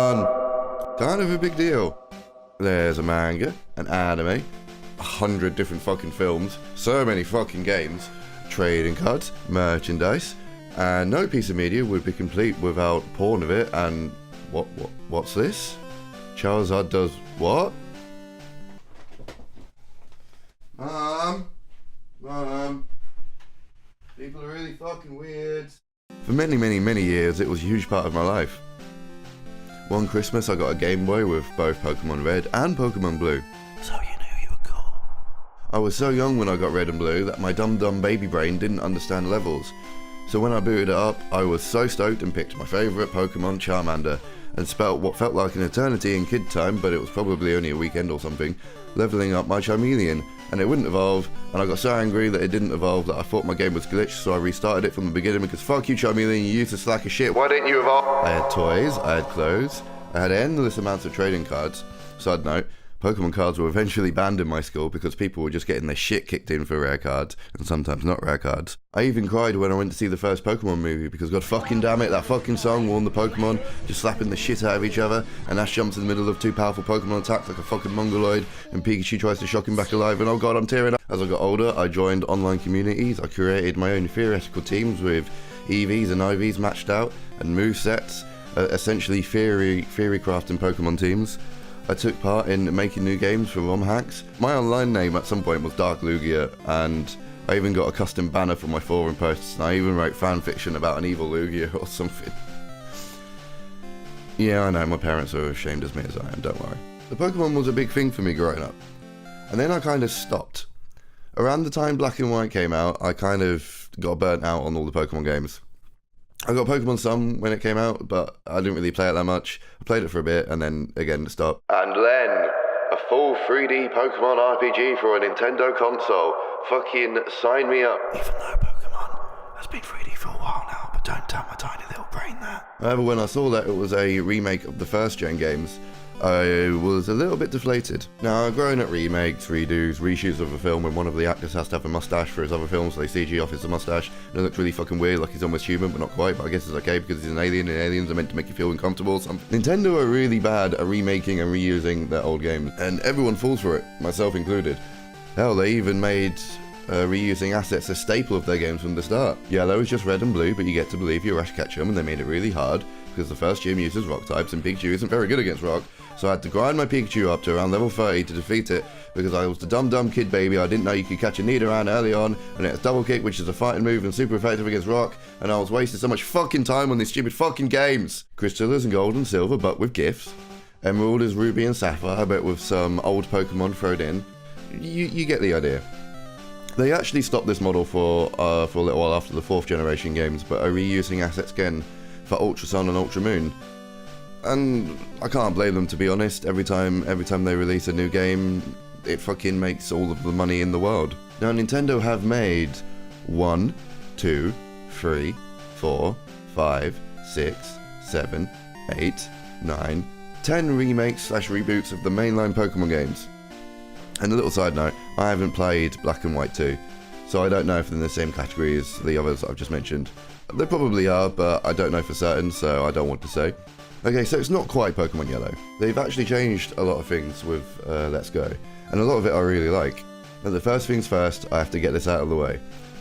Pokemon! Kind of a big deal. There's a manga, an anime, 100 different fucking films, so many fucking games, trading cards, merchandise, and no piece of media would be complete without porn of it. And what's this? Charizard does what? Mom, people are really fucking weird. For many years, it was a huge part of my life. One Christmas, I got a Game Boy with both Pokemon Red and Pokemon Blue. So you knew you were cool. I was so young when I got Red and Blue that my dumb baby brain didn't understand levels. So when I booted it up, I was so stoked and picked my favourite Pokemon, Charmander, and spent what felt like an eternity in kid time, but it was probably only a weekend or something, levelling up my Charmeleon, and it wouldn't evolve, and I got so angry that it didn't evolve that I thought my game was glitched, so I restarted it from the beginning because fuck you Charmeleon, you used to slack as shit, why didn't you evolve? I had toys, I had clothes, I had endless amounts of trading cards. Side note, Pokemon cards were eventually banned in my school because people were just getting their shit kicked in for rare cards, and sometimes not rare cards. I even cried when I went to see the first Pokemon movie because god fucking damn it, that fucking song warned the Pokemon just slapping the shit out of each other, and Ash jumps in the middle of two powerful Pokemon attacks like a fucking Mongoloid, and Pikachu tries to shock him back alive, and oh god, I'm tearing up. As I got older, I joined online communities, I created my own theoretical teams with EVs and IVs matched out, and movesets, essentially theory crafting Pokemon teams. I took part in making new games for ROM hacks. My online name at some point was Dark Lugia, and I even got a custom banner for my forum posts, and I even wrote fan fiction about an evil Lugia or something. Yeah, I know, my parents are ashamed as me as I am, don't worry. The Pokemon was a big thing for me growing up, and then I kind of stopped. Around the time Black and White came out, I kind of got burnt out on all the Pokemon games. I got Pokemon Sun when it came out, but I didn't really play it that much. I played it for a bit, and then again stopped. And then, a full 3D Pokemon RPG for a Nintendo console. Fucking sign me up. Even though Pokemon has been 3D for a while now, but don't tell my tiny little brain that. However, when I saw that it was a remake of the first gen games, I was a little bit deflated. Now, growing at remakes, redos, reshoots of a film when one of the actors has to have a mustache for his other films, so they CG off his mustache, and it looks really fucking weird, like he's almost human, but not quite, but I guess it's okay because he's an alien, and aliens are meant to make you feel uncomfortable or something. Nintendo are really bad at remaking and reusing their old games, and everyone falls for it, myself included. Hell, they even made reusing assets a staple of their games from the start. Yellow is just red and blue, but you get to believe you're Ash Ketchum, and they made it really hard, because the first gym uses rock types, and Pikachu isn't very good against rock, so I had to grind my Pikachu up to around level 30 to defeat it, because I was the dumb kid baby. I didn't know you could catch a Nidoran early on, and it's double kick, which is a fighting move and super effective against rock, and I was wasting so much fucking time on these stupid fucking games. Crystal is in gold and silver, but with gifts. Emerald is ruby and sapphire, but with some old Pokemon thrown in. You get the idea. They actually stopped this model for a little while after the 4th generation games, but are reusing assets again for Ultra Sun and Ultra Moon. And I can't blame them, to be honest. Every time they release a new game, it fucking makes all of the money in the world. Now, Nintendo have made 1, 2, 3, 4, 5, 6, 7, 8, 9, 10 remakes / reboots of the mainline Pokemon games. And a little side note, I haven't played Black and White 2, so I don't know if they're in the same category as the others I've just mentioned. They probably are, but I don't know for certain, so I don't want to say. Okay, so it's not quite Pokemon Yellow. They've actually changed a lot of things with Let's Go, and a lot of it I really like. But the first things first, I have to get this out of the way.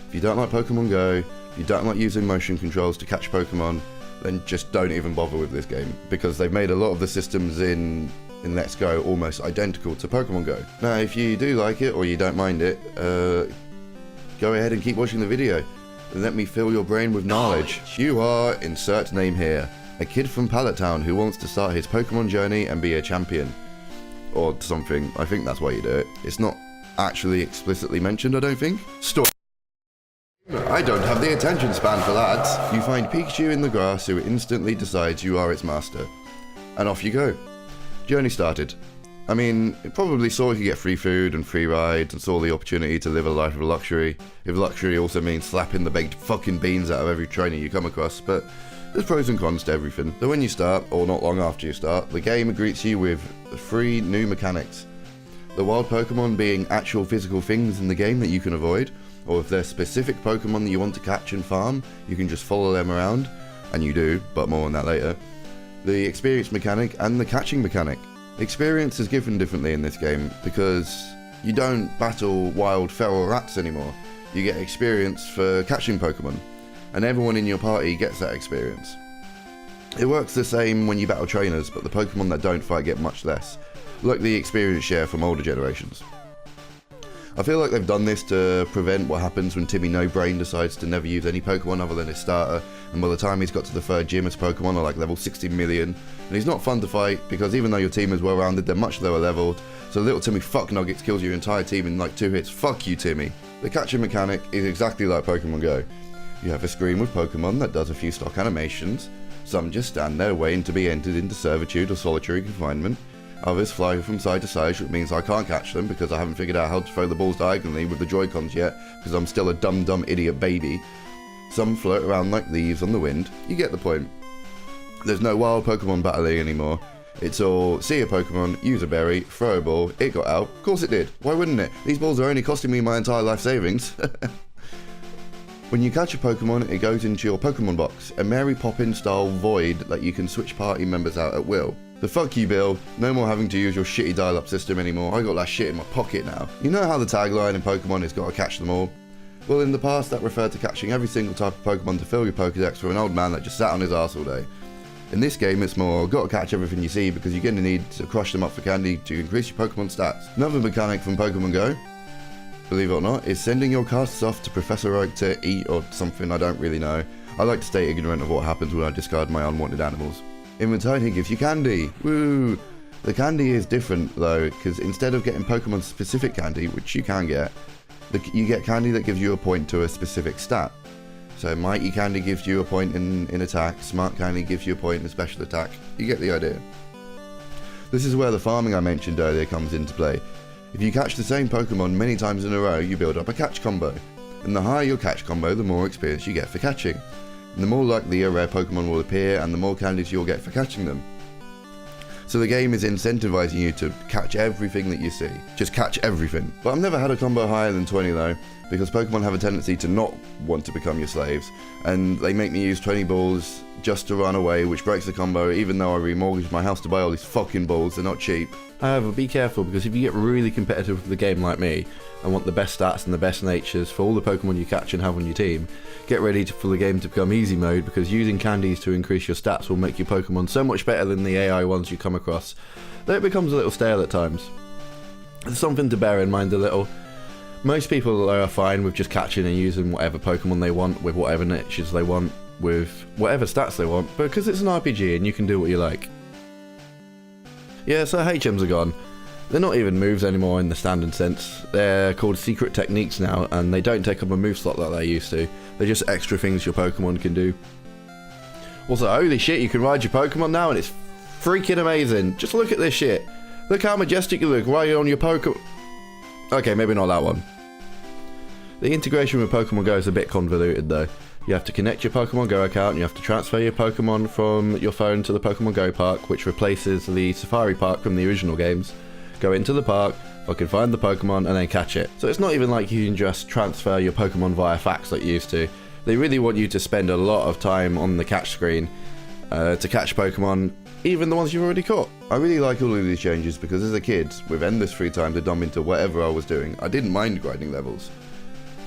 If you don't like Pokemon Go, if you don't like using motion controls to catch Pokemon, then just don't even bother with this game, because they've made a lot of the systems in Let's Go almost identical to Pokemon Go. Now, if you do like it, or you don't mind it, go ahead and keep watching the video, and let me fill your brain with knowledge. You are, insert name here, a kid from Pallet Town who wants to start his Pokemon journey and be a champion. Or something, I think that's why you do it. It's not actually explicitly mentioned, I don't think. Stop. I don't have the attention span for that. You find Pikachu in the grass who instantly decides you are its master. And off you go. Journey started. I mean, it probably saw you could get free food and free rides and saw the opportunity to live a life of luxury. If luxury also means slapping the baked fucking beans out of every trainer you come across, but there's pros and cons to everything. So when you start, or not long after you start, the game greets you with 3 new mechanics. The wild Pokemon being actual physical things in the game that you can avoid, or if there's specific Pokemon that you want to catch and farm, you can just follow them around. and you do, but more on that later, the experience mechanic and the catching mechanic. Experience is given differently in this game because you don't battle wild feral rats anymore. You get experience for catching Pokemon, and everyone in your party gets that experience. It works the same when you battle trainers, but the Pokemon that don't fight get much less, like the experience share from older generations. I feel like they've done this to prevent what happens when Timmy No Brain decides to never use any Pokemon other than his starter, and by the time he's got to the third gym, his Pokemon are like level 60 million, and he's not fun to fight because even though your team is well rounded, they're much lower leveled, so little Timmy fuck nuggets kills your entire team in like 2 hits. Fuck you, Timmy. The catching mechanic is exactly like Pokemon Go. You have a screen with Pokemon that does a few stock animations. Some just stand there waiting to be entered into servitude or solitary confinement. Others fly from side to side, which means I can't catch them because I haven't figured out how to throw the balls diagonally with the Joy-Cons yet, because I'm still a dumb idiot baby. Some float around like leaves on the wind. You get the point. There's no wild Pokemon battling anymore. It's all, see a Pokemon, use a berry, throw a ball, it got out. Of course it did. Why wouldn't it? These balls are only costing me my entire life savings. When you catch a Pokemon, it goes into your Pokemon box, a Mary Poppins style void that you can switch party members out at will. The fuck you, Bill. No more having to use your shitty dial-up system anymore. I got that shit in my pocket now. You know how the tagline in Pokemon is gotta catch them all? Well, in the past that referred to catching every single type of Pokemon to fill your Pokedex for an old man that just sat on his arse all day. In this game it's more, gotta catch everything you see because you're gonna need to crush them up for candy to increase your Pokemon stats. Another mechanic from Pokemon Go, believe it or not, is sending your casts off to Professor Oak to eat or something, I don't really know. I like to stay ignorant of what happens when I discard my unwanted animals. Inventory gives you candy, woo! The candy is different though, because instead of getting Pokemon specific candy, which you can get, you get candy that gives you a point to a specific stat. So Mighty Candy gives you a point in attack, Smart Candy gives you a point in special attack. You get the idea. This is where the farming I mentioned earlier comes into play. If you catch the same Pokemon many times in a row, you build up a catch combo. And the higher your catch combo, the more experience you get for catching. And the more likely a rare Pokemon will appear, and the more candies you'll get for catching them. So the game is incentivizing you to catch everything that you see. Just catch everything. But I've never had a combo higher than 20 though, because Pokemon have a tendency to not want to become your slaves, and they make me use 20 balls just to run away, which breaks the combo even though I remortgaged my house to buy all these fucking balls, they're not cheap. However, be careful, because if you get really competitive with the game like me, and want the best stats and the best natures for all the Pokemon you catch and have on your team, get ready for the game to become easy mode, because using candies to increase your stats will make your Pokemon so much better than the AI ones you come across that it becomes a little stale at times. There's something to bear in mind a little. Most people are fine with just catching and using whatever Pokemon they want, with whatever natures they want, with whatever stats they want, because it's an RPG and you can do what you like. Yeah, so HMs are gone. They're not even moves anymore in the standard sense. They're called secret techniques now, and they don't take up a move slot like they used to. They're just extra things your Pokemon can do. Also, holy shit, you can ride your Pokemon now, and it's freaking amazing. Just look at this shit. Look how majestic you look riding on your Pokemon. Okay, maybe not that one. The integration with Pokemon Go is a bit convoluted though. You have to connect your Pokemon Go account, and you have to transfer your Pokemon from your phone to the Pokemon Go park, which replaces the Safari Park from the original games. Go into the park, fucking find the Pokemon, and then catch it. So it's not even like you can just transfer your Pokemon via fax like you used to. They really want you to spend a lot of time on the catch screen to catch Pokemon, even the ones you've already caught. I really like all of these changes because as a kid, with endless free time to dump into whatever I was doing, I didn't mind grinding levels.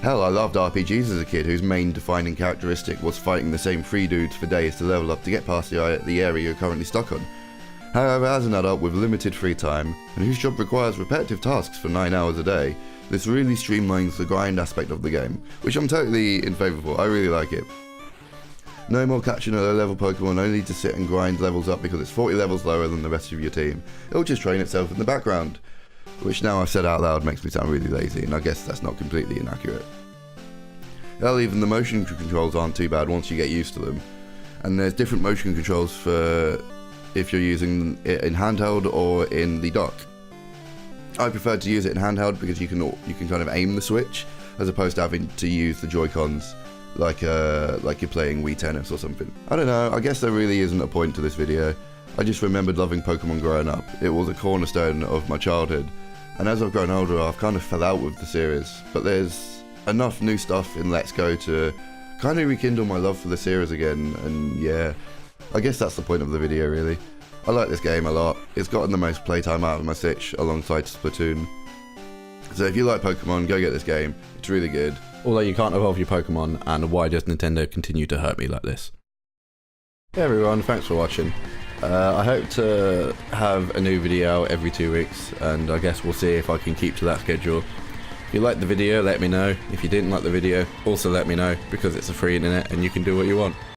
Hell, I loved RPGs as a kid whose main defining characteristic was fighting the same 3 dudes for days to level up to get past the area you're currently stuck on. However, as an adult with limited free time, and whose job requires repetitive tasks for 9 hours a day, this really streamlines the grind aspect of the game, which I'm totally in favour for. I really like it. No more catching a low level Pokemon only to sit and grind levels up because it's 40 levels lower than the rest of your team. It'll just train itself in the background. Which now I've said out loud makes me sound really lazy, and I guess that's not completely inaccurate. Hell, even the motion controls aren't too bad once you get used to them. And there's different motion controls for if you're using it in handheld or in the dock. I prefer to use it in handheld because you can kind of aim the Switch as opposed to having to use the Joy-Cons like you're playing Wii Tennis or something. I don't know, I guess there really isn't a point to this video. I just remembered loving Pokemon growing up. It was a cornerstone of my childhood, and as I've grown older I've kind of fell out with the series, but there's enough new stuff in Let's Go to kind of rekindle my love for the series again, and yeah, I guess that's the point of the video really. I like this game a lot. It's gotten the most playtime out of my Switch alongside Splatoon. So if you like Pokemon, go get this game. It's really good. Although you can't evolve your Pokemon, and why does Nintendo continue to hurt me like this? Hey everyone, thanks for watching. I hope to have a new video every 2 weeks, and I guess we'll see if I can keep to that schedule. If you liked the video, let me know. If you didn't like the video, also let me know, because it's a free internet and you can do what you want.